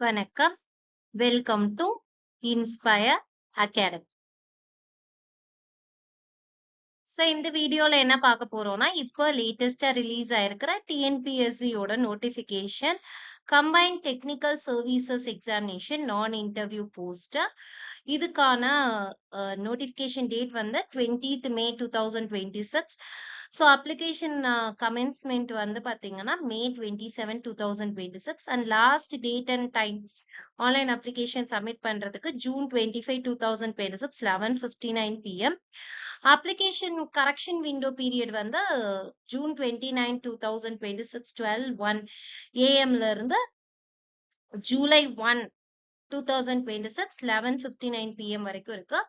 வணக்கம். Welcome to inspire academy. இந்த வீடியோல என்ன பார்க்க போறோம்னா, இப்போ லேட்டஸ்டா ரிலீஸ் ஆயிருக்கிற டிஎன்பிஎஸ்சி யோட notification combined technical services examination நான் இன்டர்வியூ போஸ்ட். இதுக்கான நோட்டிபிகேஷன் டேட் வந்து 20th May 2026. அப்ளிகேஷன் கமென்ஸ்மெண்ட் வந்து பாத்தீங்கன்னா May 27, 2026 and last date and time online application submit பண்றதுக்கு June 25, 2026 11:59 PM. Application correction window period வந்து June 29, 2026 12:01 AM ல இருந்து July 1, 2026 11:59 PM வரைக்கும் இருக்கு.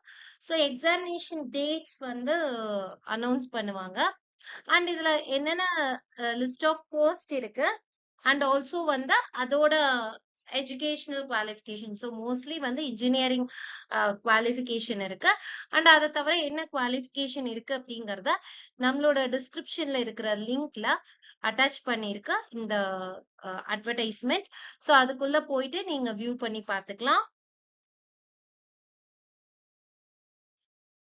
எக்ஸாமினேஷன் டேட்ஸ் வந்து அனௌன்ஸ் பண்ணுவாங்க. அண்ட் இதுல என்னென்ன லிஸ்ட் ஆஃப் போஸ்ட் இருக்கு அண்ட் ஆல்சோ வந்து அதோட எஜுகேஷனல் குவாலிஃபிகேஷன். மோஸ்ட்லி வந்து இன்ஜினியரிங் குவாலிஃபிகேஷன் இருக்கு. அண்ட் அதை தவிர என்ன குவாலிஃபிகேஷன் இருக்கு அப்படிங்கறத நம்மளோட டிஸ்கிரிப்ஷன்ல இருக்கிற லிங்க்ல அட்டாச் பண்ணிருக்க இந்த அட்வர்டைஸ்மெண்ட். அதுக்குள்ள போயிட்டு நீங்க வியூ பண்ணி பார்த்துக்கலாம்.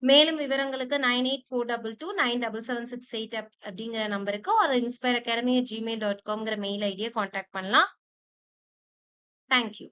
மேலும் விவரங்களுக்கு 9842297768 அப்படிங்கிற நம்பருக்கு ஒரு inspireacademy@gmail.com மெயில் ஐடியை கான்டாக்ட் பண்ணலாம். தேங்க்யூ.